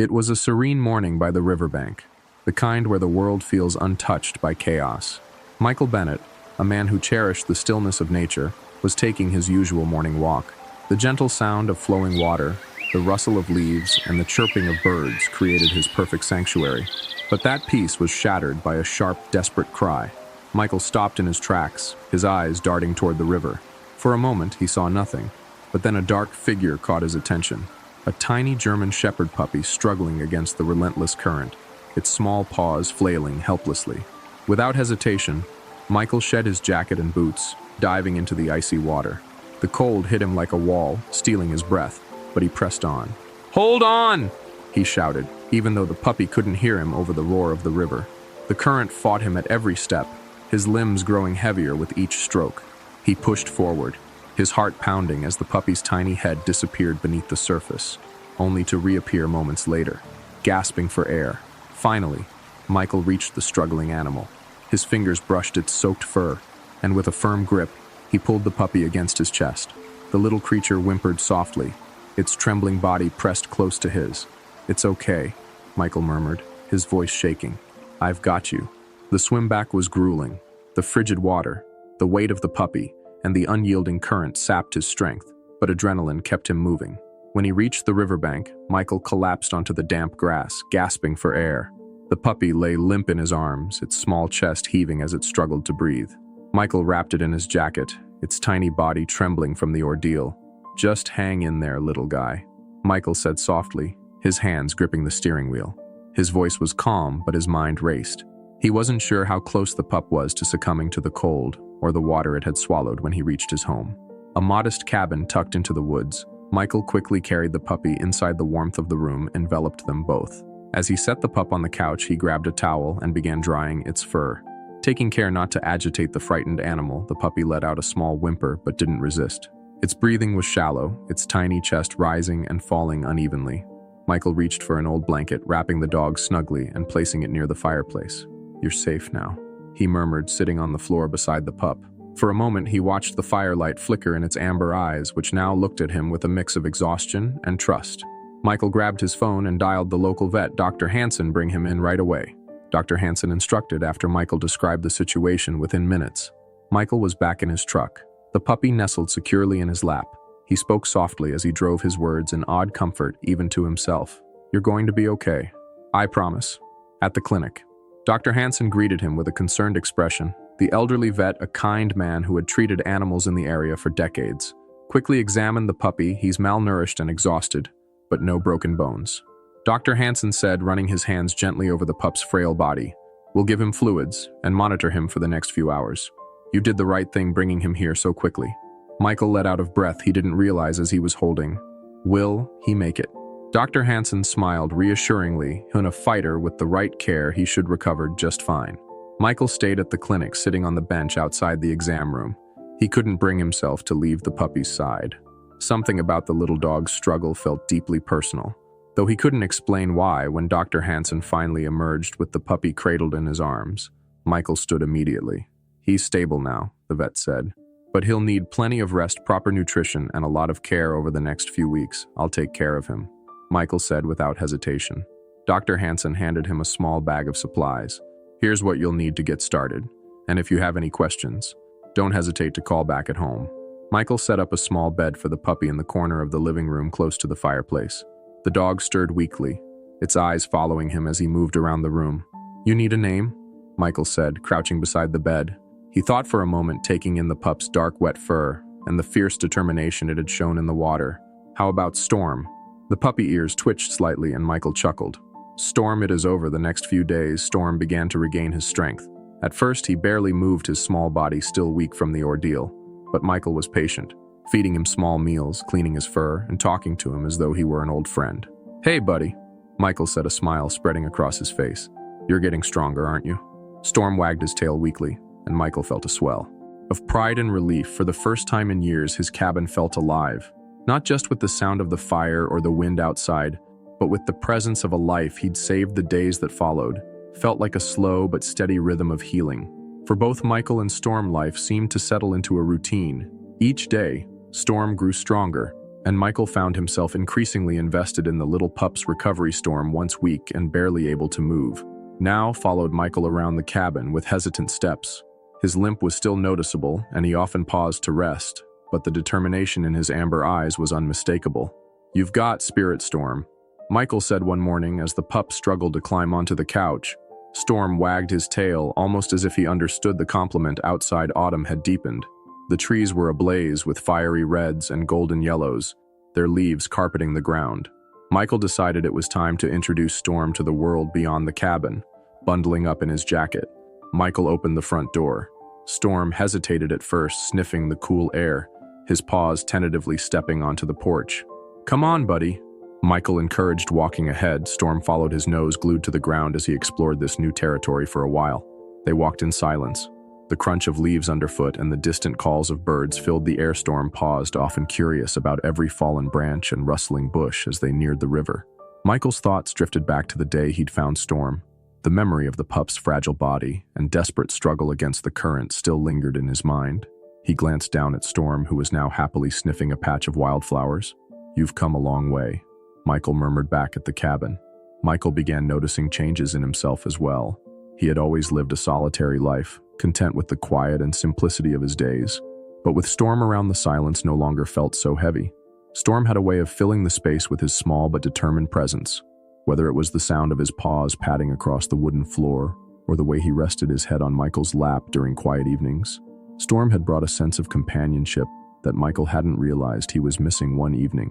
It was a serene morning by the riverbank, the kind where the world feels untouched by chaos. Michael Bennett, a man who cherished the stillness of nature, was taking his usual morning walk. The gentle sound of flowing water, the rustle of leaves, and the chirping of birds created his perfect sanctuary. But that peace was shattered by a sharp, desperate cry. Michael stopped in his tracks, his eyes darting toward the river. For a moment, he saw nothing, but then a dark figure caught his attention. A tiny German shepherd puppy struggling against the relentless current, its small paws flailing helplessly. Without hesitation, Michael shed his jacket and boots, diving into the icy water. The cold hit him like a wall, stealing his breath, but he pressed on. "Hold on!" he shouted, even though the puppy couldn't hear him over the roar of the river. The current fought him at every step, his limbs growing heavier with each stroke. He pushed forward, his heart pounding as the puppy's tiny head disappeared beneath the surface, only to reappear moments later, gasping for air. Finally, Michael reached the struggling animal. His fingers brushed its soaked fur, and with a firm grip, he pulled the puppy against his chest. The little creature whimpered softly, its trembling body pressed close to his. "It's okay," Michael murmured, his voice shaking. "I've got you." The swim back was grueling. The frigid water, the weight of the puppy, and the unyielding current sapped his strength, but adrenaline kept him moving. When he reached the riverbank, Michael collapsed onto the damp grass, gasping for air. The puppy lay limp in his arms, its small chest heaving as it struggled to breathe. Michael wrapped it in his jacket, its tiny body trembling from the ordeal. "Just hang in there, little guy," Michael said softly, his hands gripping the steering wheel. His voice was calm, but his mind raced. He wasn't sure how close the pup was to succumbing to the cold or the water it had swallowed when he reached his home. A modest cabin tucked into the woods, Michael quickly carried the puppy inside. The warmth of the room enveloped them both. As he set the pup on the couch, he grabbed a towel and began drying its fur. Taking care not to agitate the frightened animal, the puppy let out a small whimper but didn't resist. Its breathing was shallow, its tiny chest rising and falling unevenly. Michael reached for an old blanket, wrapping the dog snugly and placing it near the fireplace. "You're safe now," he murmured, sitting on the floor beside the pup. For a moment, he watched the firelight flicker in its amber eyes, which now looked at him with a mix of exhaustion and trust. Michael grabbed his phone and dialed the local vet, Dr. Hansen. "Bring him in right away," Dr. Hansen instructed after Michael described the situation within minutes. Michael was back in his truck, the puppy nestled securely in his lap. He spoke softly as he drove his words in odd comfort even to himself. "You're going to be okay. I promise." At the clinic, Dr. Hansen greeted him with a concerned expression. The elderly vet, a kind man who had treated animals in the area for decades, quickly examined the puppy. "He's malnourished and exhausted, but no broken bones," Dr. Hansen said, running his hands gently over the pup's frail body. "We'll give him fluids and monitor him for the next few hours. You did the right thing bringing him here so quickly." Michael let out a breath he didn't realize as he was holding. "Will he make it?" Dr. Hansen smiled reassuringly. "In a fighter with the right care, he should recover just fine." Michael stayed at the clinic, sitting on the bench outside the exam room. He couldn't bring himself to leave the puppy's side. Something about the little dog's struggle felt deeply personal, though he couldn't explain why. When Dr. Hansen finally emerged with the puppy cradled in his arms, Michael stood immediately. "He's stable now," the vet said, "but he'll need plenty of rest, proper nutrition, and a lot of care over the next few weeks. I'll take care of him," Michael said without hesitation. Dr. Hansen handed him a small bag of supplies. "Here's what you'll need to get started, and if you have any questions, don't hesitate to call back at home." Michael set up a small bed for the puppy in the corner of the living room close to the fireplace. The dog stirred weakly, its eyes following him as he moved around the room. "You need a name?" Michael said, crouching beside the bed. He thought for a moment, taking in the pup's dark, wet fur and the fierce determination it had shown in the water. "How about Storm?" The puppy ears twitched slightly and Michael chuckled. "Storm it is." Over the next few days, Storm began to regain his strength. At first, he barely moved, his small body still weak from the ordeal. But Michael was patient, feeding him small meals, cleaning his fur, and talking to him as though he were an old friend. "Hey, buddy," Michael said, a smile spreading across his face. "You're getting stronger, aren't you?" Storm wagged his tail weakly, and Michael felt a swell of pride and relief. For the first time in years, his cabin felt alive, not just with the sound of the fire or the wind outside, but with the presence of a life he'd saved. The days that followed felt like a slow but steady rhythm of healing. For both Michael and Storm, life seemed to settle into a routine. Each day, Storm grew stronger, and Michael found himself increasingly invested in the little pup's recovery. Storm, once weak and barely able to move, now followed Michael around the cabin with hesitant steps. His limp was still noticeable, and he often paused to rest, but the determination in his amber eyes was unmistakable. "You've got spirit, Storm," Michael said one morning as the pup struggled to climb onto the couch. Storm wagged his tail, almost as if he understood the compliment. Outside, autumn had deepened. The trees were ablaze with fiery reds and golden yellows, their leaves carpeting the ground. Michael decided it was time to introduce Storm to the world beyond the cabin. Bundling up in his jacket, Michael opened the front door. Storm hesitated at first, sniffing the cool air, his paws tentatively stepping onto the porch. "Come on, buddy," Michael encouraged, walking ahead. Storm followed, his nose glued to the ground as he explored this new territory for a while. They walked in silence. The crunch of leaves underfoot and the distant calls of birds filled the air. Storm paused, often curious about every fallen branch and rustling bush as they neared the river. Michael's thoughts drifted back to the day he'd found Storm. The memory of the pup's fragile body and desperate struggle against the current still lingered in his mind. He glanced down at Storm, who was now happily sniffing a patch of wildflowers. "You've come a long way," Michael murmured back at the cabin. Michael began noticing changes in himself as well. He had always lived a solitary life, content with the quiet and simplicity of his days. But with Storm around, the silence no longer felt so heavy. Storm had a way of filling the space with his small but determined presence. Whether it was the sound of his paws padding across the wooden floor, or the way he rested his head on Michael's lap during quiet evenings, Storm had brought a sense of companionship that Michael hadn't realized he was missing. One evening,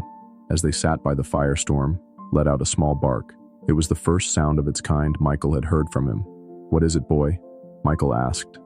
as they sat by the fire, Storm let out a small bark. It was the first sound of its kind Michael had heard from him. "What is it, boy?" Michael asked.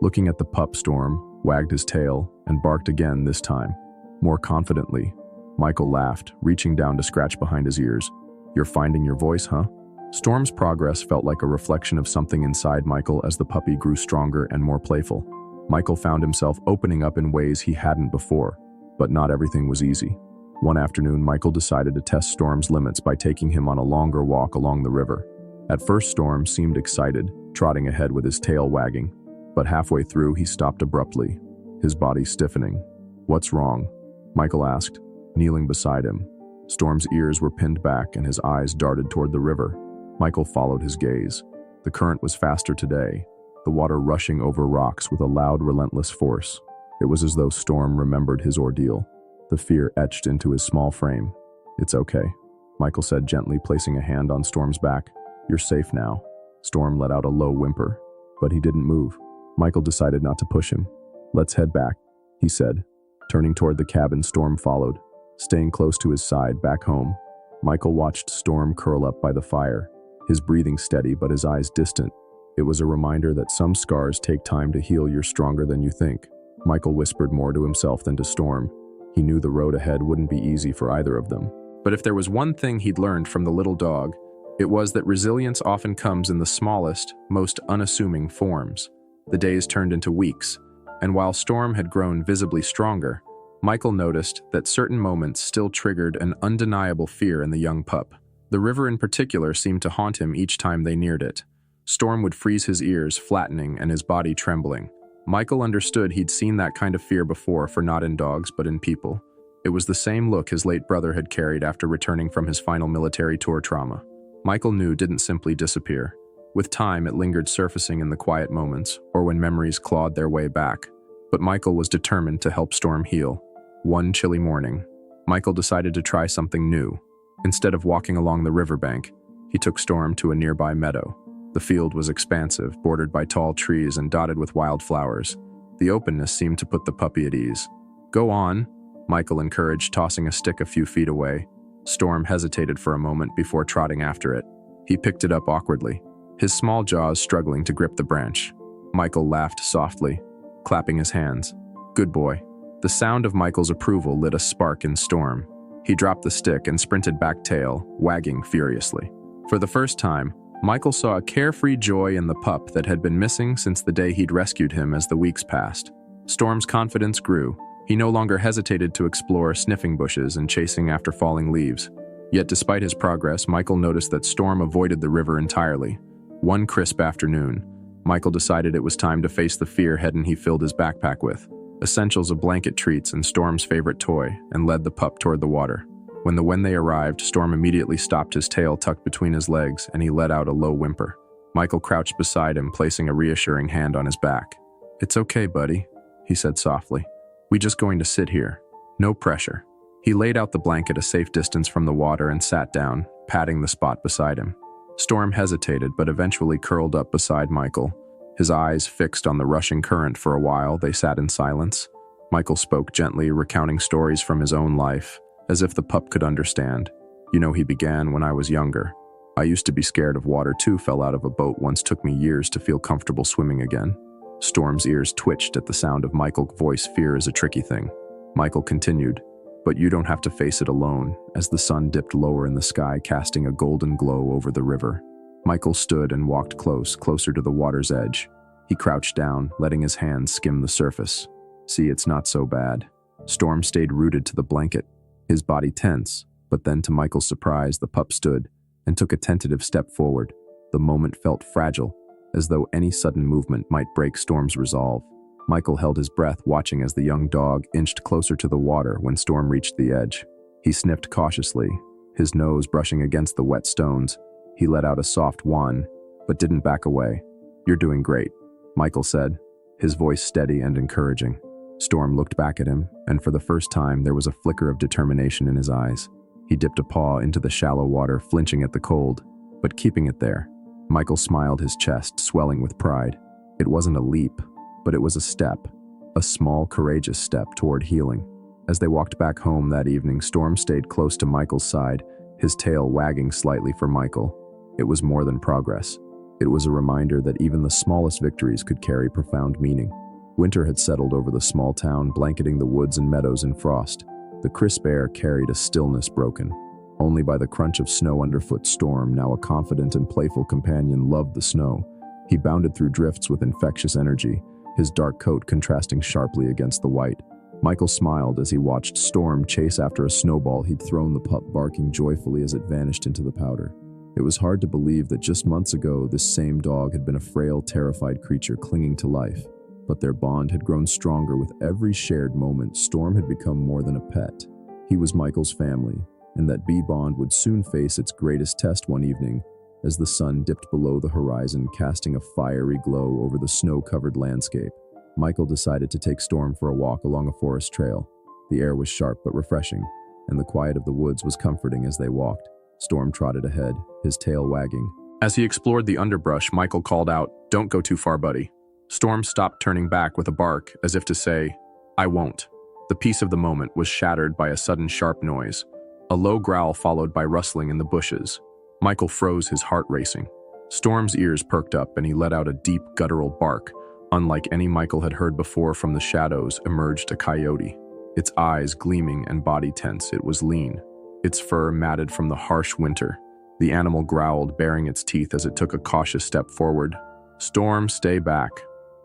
Looking at the pup, Storm wagged his tail and barked again, this time more confidently. Michael laughed, reaching down to scratch behind his ears. "You're finding your voice, huh?" Storm's progress felt like a reflection of something inside Michael as the puppy grew stronger and more playful. Michael found himself opening up in ways he hadn't before, but not everything was easy. One afternoon, Michael decided to test Storm's limits by taking him on a longer walk along the river. At first, Storm seemed excited, trotting ahead with his tail wagging, but halfway through he stopped abruptly, his body stiffening. "What's wrong?" Michael asked, kneeling beside him. Storm's ears were pinned back and his eyes darted toward the river. Michael followed his gaze. The current was faster today, the water rushing over rocks with a loud, relentless force. It was as though Storm remembered his ordeal. The fear etched into his small frame. "It's okay," Michael said gently, placing a hand on Storm's back. "You're safe now." Storm let out a low whimper, but he didn't move. Michael decided not to push him. "Let's head back," he said. Turning toward the cabin, Storm followed, staying close to his side. Back home, Michael watched Storm curl up by the fire, his breathing steady but his eyes distant. It was a reminder that some scars take time to heal. "You're stronger than you think," Michael whispered, more to himself than to Storm. He knew the road ahead wouldn't be easy for either of them. But if there was one thing he'd learned from the little dog, it was that resilience often comes in the smallest, most unassuming forms. The days turned into weeks, and while Storm had grown visibly stronger, Michael noticed that certain moments still triggered an undeniable fear in the young pup. The river in particular seemed to haunt him each time they neared it. Storm would freeze his ears, flattening, and his body trembling. Michael understood he'd seen that kind of fear before, for not in dogs but in people. It was the same look his late brother had carried after returning from his final military tour. Trauma, Michael knew, didn't simply disappear. With time, it lingered, surfacing in the quiet moments, or when memories clawed their way back. But Michael was determined to help Storm heal. One chilly morning, Michael decided to try something new. Instead of walking along the riverbank, he took Storm to a nearby meadow. The field was expansive, bordered by tall trees and dotted with wildflowers. The openness seemed to put the puppy at ease. "Go on," Michael encouraged, tossing a stick a few feet away. Storm hesitated for a moment before trotting after it. He picked it up awkwardly, his small jaws struggling to grip the branch. Michael laughed softly, clapping his hands. "Good boy." The sound of Michael's approval lit a spark in Storm. He dropped the stick and sprinted back, tail wagging furiously. For the first time, Michael saw a carefree joy in the pup that had been missing since the day he'd rescued him. As the weeks passed, Storm's confidence grew. He no longer hesitated to explore sniffing bushes and chasing after falling leaves. Yet despite his progress, Michael noticed that Storm avoided the river entirely. One crisp afternoon, Michael decided it was time to face the fear he filled his backpack with. essentials of blanket treats and Storm's favorite toy, and led the pup toward the water. When they arrived, Storm immediately stopped, his tail tucked between his legs, and he let out a low whimper. Michael crouched beside him, placing a reassuring hand on his back. "It's okay, buddy," he said softly. "We just going to sit here. No pressure." He laid out the blanket a safe distance from the water and sat down, patting the spot beside him. Storm hesitated, but eventually curled up beside Michael. His eyes fixed on the rushing current. For a while, they sat in silence. Michael spoke gently, recounting stories from his own life, as if the pup could understand. "You know," he began, "when I was younger. I used to be scared of water too, fell out of a boat once, took me years to feel comfortable swimming again." Storm's ears twitched at the sound of Michael's voice. "Fear is a tricky thing." Michael continued, "But you don't have to face it alone," as the sun dipped lower in the sky, casting a golden glow over the river. Michael stood and walked closer to the water's edge. He crouched down, letting his hands skim the surface. "See, it's not so bad." Storm stayed rooted to the blanket, his body tense, but then to Michael's surprise, the pup stood and took a tentative step forward. The moment felt fragile, as though any sudden movement might break Storm's resolve. Michael held his breath, watching as the young dog inched closer to the water. When Storm reached the edge, he sniffed cautiously, his nose brushing against the wet stones. He let out a soft whine, but didn't back away. "You're doing great," Michael said, his voice steady and encouraging. Storm looked back at him, and for the first time there was a flicker of determination in his eyes. He dipped a paw into the shallow water, flinching at the cold, but keeping it there. Michael smiled, his chest swelling with pride. It wasn't a leap, but it was a step, a small, courageous step toward healing. As they walked back home that evening, Storm stayed close to Michael's side, his tail wagging slightly for Michael. It was more than progress. It was a reminder that even the smallest victories could carry profound meaning. Winter had settled over the small town, blanketing the woods and meadows in frost. The crisp air carried a stillness broken only by the crunch of snow underfoot. Storm, now a confident and playful companion, loved the snow. He bounded through drifts with infectious energy, his dark coat contrasting sharply against the white. Michael smiled as he watched Storm chase after a snowball he'd thrown, the pup barking joyfully as it vanished into the powder. It was hard to believe that just months ago this same dog had been a frail, terrified creature clinging to life. But their bond had grown stronger with every shared moment. Storm had become more than a pet. He was Michael's family, and that bond would soon face its greatest test one evening, as the sun dipped below the horizon, casting a fiery glow over the snow-covered landscape. Michael decided to take Storm for a walk along a forest trail. The air was sharp but refreshing, and the quiet of the woods was comforting as they walked. Storm trotted ahead, his tail wagging. As he explored the underbrush, Michael called out, "Don't go too far, buddy." Storm stopped, turning back with a bark, as if to say, "I won't." The peace of the moment was shattered by a sudden sharp noise, a low growl followed by rustling in the bushes. Michael froze, his heart racing. Storm's ears perked up, and he let out a deep, guttural bark. Unlike any Michael had heard before, from the shadows emerged a coyote. Its eyes gleaming and body tense, it was lean, its fur matted from the harsh winter. The animal growled, baring its teeth as it took a cautious step forward. "Storm, stay back,"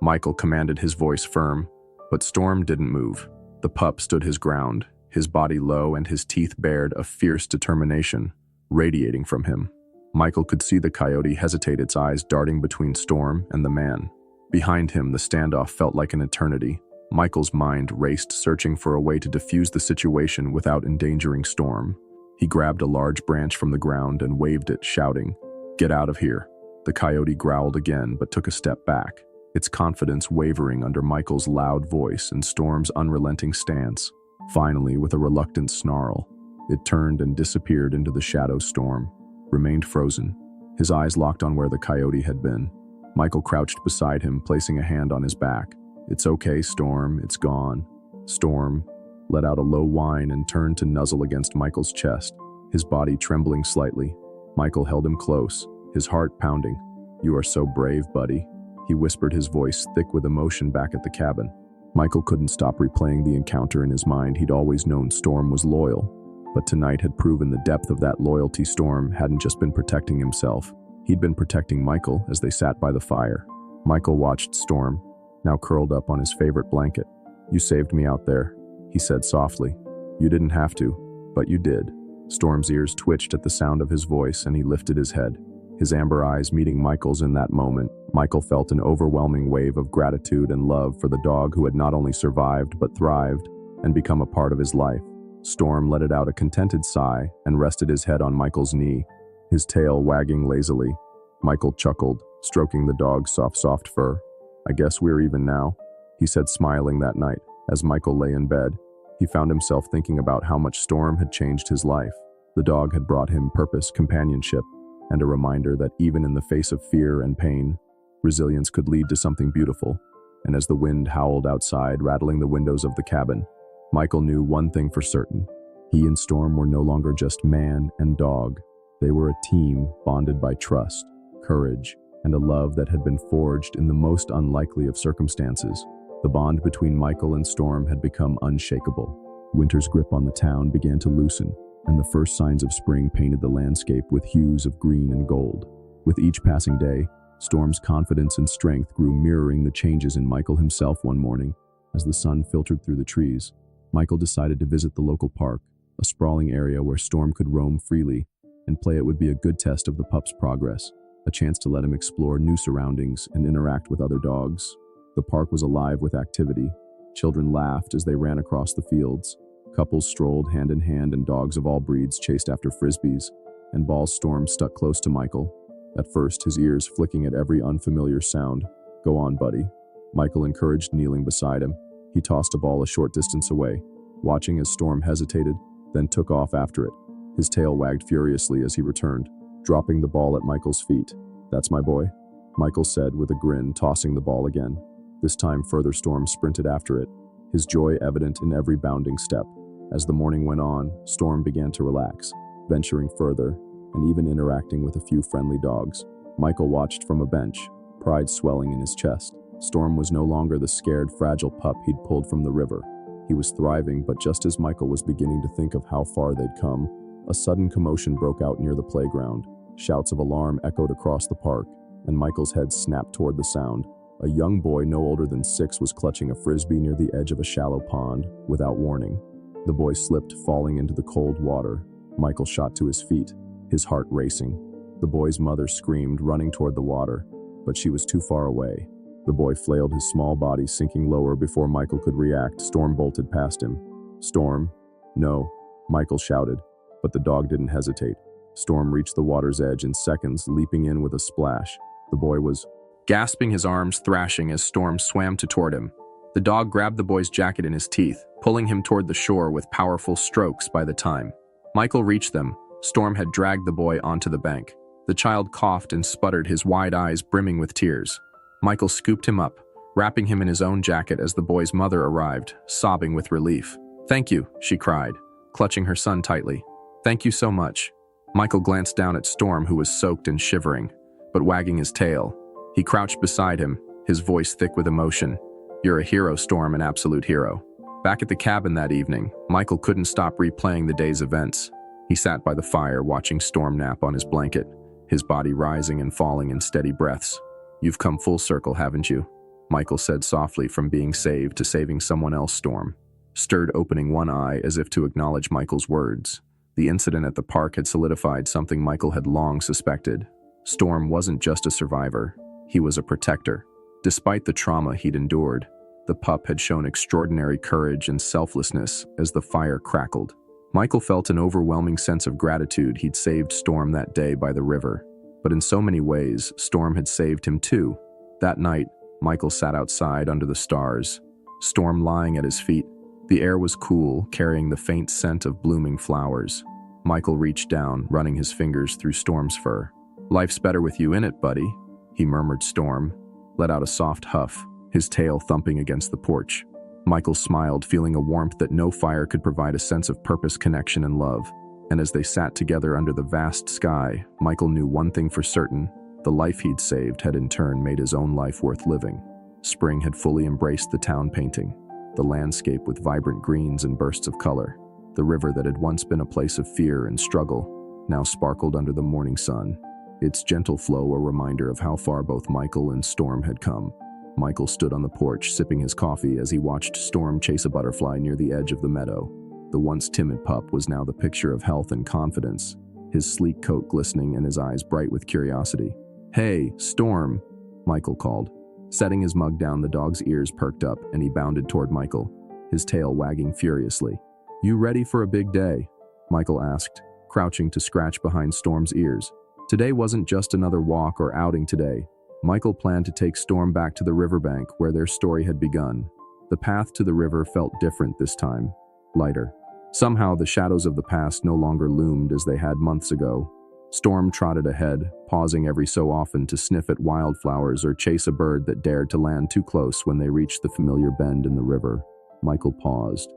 Michael commanded, his voice firm. But Storm didn't move. The pup stood his ground, his body low and his teeth bared, a fierce determination radiating from him. Michael could see the coyote hesitate, its eyes darting between Storm and the man. Behind him, the standoff felt like an eternity. Michael's mind raced, searching for a way to defuse the situation without endangering Storm. He grabbed a large branch from the ground and waved it, shouting, "Get out of here." The coyote growled again, but took a step back, its confidence wavering under Michael's loud voice and Storm's unrelenting stance. Finally, with a reluctant snarl, it turned and disappeared into the shadow. Storm remained frozen, his eyes locked on where the coyote had been. Michael crouched beside him, placing a hand on his back. "It's okay, Storm, it's gone." Storm let out a low whine and turned to nuzzle against Michael's chest, his body trembling slightly. Michael held him close, his heart pounding. "You are so brave, buddy," he whispered, his voice thick with emotion. Back at the cabin, Michael couldn't stop replaying the encounter in his mind. He'd always known Storm was loyal, but tonight had proven the depth of that loyalty. Storm hadn't just been protecting himself, he'd been protecting Michael. As they sat by the fire, Michael watched Storm, now curled up on his favorite blanket. "You saved me out there," he said softly. "You didn't have to, but you did." Storm's ears twitched at the sound of his voice, and he lifted his head, his amber eyes meeting Michael's in that moment. Michael felt an overwhelming wave of gratitude and love for the dog who had not only survived but thrived and become a part of his life. Storm let out a contented sigh and rested his head on Michael's knee, his tail wagging lazily. Michael chuckled, stroking the dog's soft fur. "I guess we're even now," he said, smiling that night. As Michael lay in bed, he found himself thinking about how much Storm had changed his life. The dog had brought him purpose, companionship, and a reminder that even in the face of fear and pain, resilience could lead to something beautiful. And as the wind howled outside, rattling the windows of the cabin, Michael knew one thing for certain. He and Storm were no longer just man and dog. They were a team bonded by trust, courage, and a love that had been forged in the most unlikely of circumstances. The bond between Michael and Storm had become unshakable. Winter's grip on the town began to loosen, and the first signs of spring painted the landscape with hues of green and gold. With each passing day, Storm's confidence and strength grew, mirroring the changes in Michael himself. One morning, as the sun filtered through the trees, Michael decided to visit the local park, a sprawling area where Storm could roam freely and play. It would be a good test of the pup's progress, a chance to let him explore new surroundings and interact with other dogs. The park was alive with activity. Children laughed as they ran across the fields. Couples strolled hand in hand, and dogs of all breeds chased after frisbees and balls. Storm stuck close to Michael, at first his ears flicking at every unfamiliar sound. "Go on, buddy," Michael encouraged, kneeling beside him. He tossed a ball a short distance away, watching as Storm hesitated, then took off after it. His tail wagged furiously as he returned, dropping the ball at Michael's feet. "That's my boy," Michael said with a grin, tossing the ball again. This time further, Storm sprinted after it, his joy evident in every bounding step. As the morning went on, Storm began to relax, venturing further and even interacting with a few friendly dogs. Michael watched from a bench, pride swelling in his chest. Storm was no longer the scared, fragile pup he'd pulled from the river. He was thriving, but just as Michael was beginning to think of how far they'd come, a sudden commotion broke out near the playground. Shouts of alarm echoed across the park, and Michael's head snapped toward the sound. A young boy no older than 6 was clutching a frisbee near the edge of a shallow pond. Without warning, the boy slipped, falling into the cold water. Michael shot to his feet, his heart racing. The boy's mother screamed, running toward the water, but she was too far away. The boy flailed, his small body sinking lower. Before Michael could react, Storm bolted past him. "Storm, no," Michael shouted, but the dog didn't hesitate. Storm reached the water's edge in seconds, leaping in with a splash. The boy was gasping, his arms thrashing as Storm swam toward him. The dog grabbed the boy's jacket in his teeth, pulling him toward the shore with powerful strokes. By the time Michael reached them, Storm had dragged the boy onto the bank. The child coughed and sputtered, his wide eyes brimming with tears. Michael scooped him up, wrapping him in his own jacket as the boy's mother arrived, sobbing with relief. "Thank you," she cried, clutching her son tightly. "Thank you so much." Michael glanced down at Storm, who was soaked and shivering, but wagging his tail. He crouched beside him, his voice thick with emotion. "You're a hero, Storm, an absolute hero." Back at the cabin that evening, Michael couldn't stop replaying the day's events. He sat by the fire, watching Storm nap on his blanket, his body rising and falling in steady breaths. "You've come full circle, haven't you?" Michael said softly. "From being saved to saving someone else." Storm stirred, opening one eye as if to acknowledge Michael's words. The incident at the park had solidified something Michael had long suspected. Storm wasn't just a survivor, he was a protector. Despite the trauma he'd endured, the pup had shown extraordinary courage and selflessness as the fire crackled. Michael felt an overwhelming sense of gratitude. He'd saved Storm that day by the river, but in so many ways, Storm had saved him too. That night, Michael sat outside under the stars, Storm lying at his feet. The air was cool, carrying the faint scent of blooming flowers. Michael reached down, running his fingers through Storm's fur. "Life's better with you in it, buddy," he murmured. Storm let out a soft huff, his tail thumping against the porch. Michael smiled, feeling a warmth that no fire could provide, a sense of purpose, connection, and love. And as they sat together under the vast sky, Michael knew one thing for certain: the life he'd saved had in turn made his own life worth living. Spring had fully embraced the town, painting the landscape with vibrant greens and bursts of color. The river that had once been a place of fear and struggle now sparkled under the morning sun, its gentle flow a reminder of how far both Michael and Storm had come. Michael stood on the porch, sipping his coffee as he watched Storm chase a butterfly near the edge of the meadow. The once timid pup was now the picture of health and confidence, his sleek coat glistening and his eyes bright with curiosity. "Hey, Storm," Michael called. Setting his mug down, the dog's ears perked up and he bounded toward Michael, his tail wagging furiously. "You ready for a big day?" Michael asked, crouching to scratch behind Storm's ears. Today wasn't just another walk or outing today. Michael planned to take Storm back to the riverbank where their story had begun. The path to the river felt different this time, lighter. Somehow the shadows of the past no longer loomed as they had months ago. Storm trotted ahead, pausing every so often to sniff at wildflowers or chase a bird that dared to land too close when they reached the familiar bend in the river. Michael paused,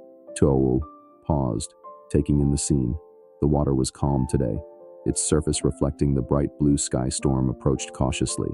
taking in the scene. The water was calm today, its surface reflecting the bright blue sky. Storm approached cautiously,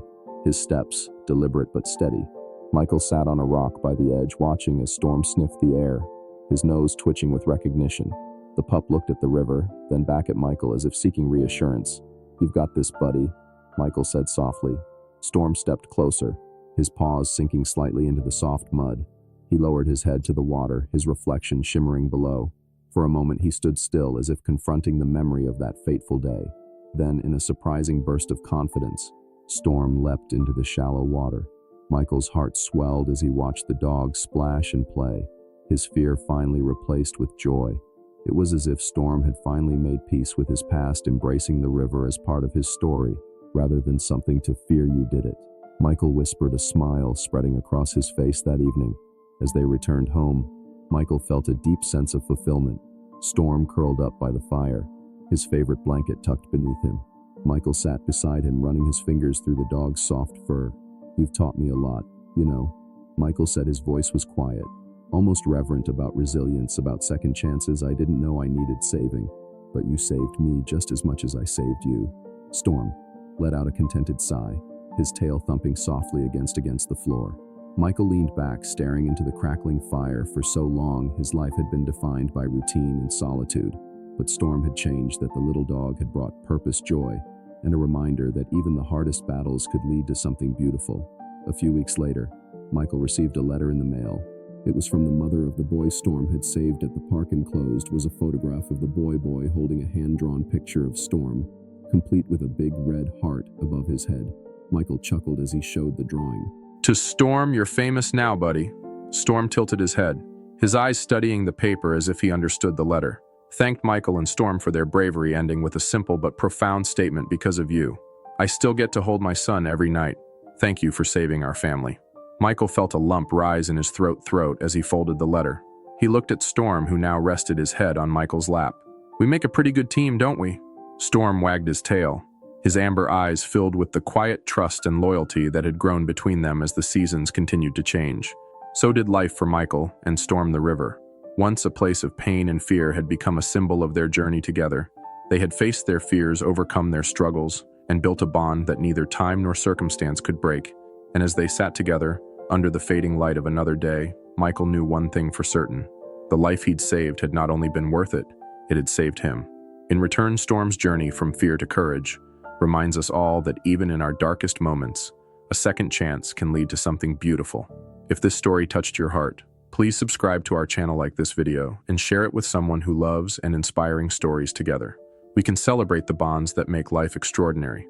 his steps deliberate but steady. Michael sat on a rock by the edge, watching as Storm sniffed the air, his nose twitching with recognition. The pup looked at the river, then back at Michael as if seeking reassurance. "You've got this, buddy," Michael said softly. Storm stepped closer, his paws sinking slightly into the soft mud. He lowered his head to the water, his reflection shimmering below. For a moment he stood still, as if confronting the memory of that fateful day. Then, in a surprising burst of confidence, Storm leapt into the shallow water. Michael's heart swelled as he watched the dog splash and play, his fear finally replaced with joy. It was as if Storm had finally made peace with his past, embracing the river as part of his story, rather than something to fear. "You did it," Michael whispered, a smile spreading across his face that evening. As they returned home, Michael felt a deep sense of fulfillment. Storm curled up by the fire, his favorite blanket tucked beneath him. Michael sat beside him, running his fingers through the dog's soft fur. "You've taught me a lot, you know," Michael said. His voice was quiet, almost reverent, about resilience, about second chances. "I didn't know I needed saving, but you saved me just as much as I saved you." Storm let out a contented sigh, his tail thumping softly against the floor. Michael leaned back, staring into the crackling fire. For so long, his life had been defined by routine and solitude, but Storm had changed that. The little dog had brought purpose, joy, and a reminder that even the hardest battles could lead to something beautiful. A few weeks later, Michael received a letter in the mail. It was from the mother of the boy Storm had saved at the park. Enclosed was a photograph of the boy holding a hand-drawn picture of Storm, complete with a big red heart above his head. Michael chuckled as he showed the drawing. "To Storm, you're famous now, buddy." Storm tilted his head, his eyes studying the paper as if he understood the letter. Thanked Michael and Storm for their bravery, ending with a simple but profound statement: "Because of you, I still get to hold my son every night. Thank you for saving our family." Michael felt a lump rise in his throat as he folded the letter. He looked at Storm, who now rested his head on Michael's lap. "We make a pretty good team, don't we?" Storm wagged his tail, his amber eyes filled with the quiet trust and loyalty that had grown between them as the seasons continued to change. So did life for Michael and Storm. The river, once a place of pain and fear, had become a symbol of their journey together. They had faced their fears, overcome their struggles, and built a bond that neither time nor circumstance could break. And as they sat together, under the fading light of another day, Michael knew one thing for certain. The life he'd saved had not only been worth it, it had saved him. In return, Storm's journey from fear to courage reminds us all that even in our darkest moments, a second chance can lead to something beautiful. If this story touched your heart, please subscribe to our channel, like this video, and share it with someone who loves and inspiring stories together. We can celebrate the bonds that make life extraordinary.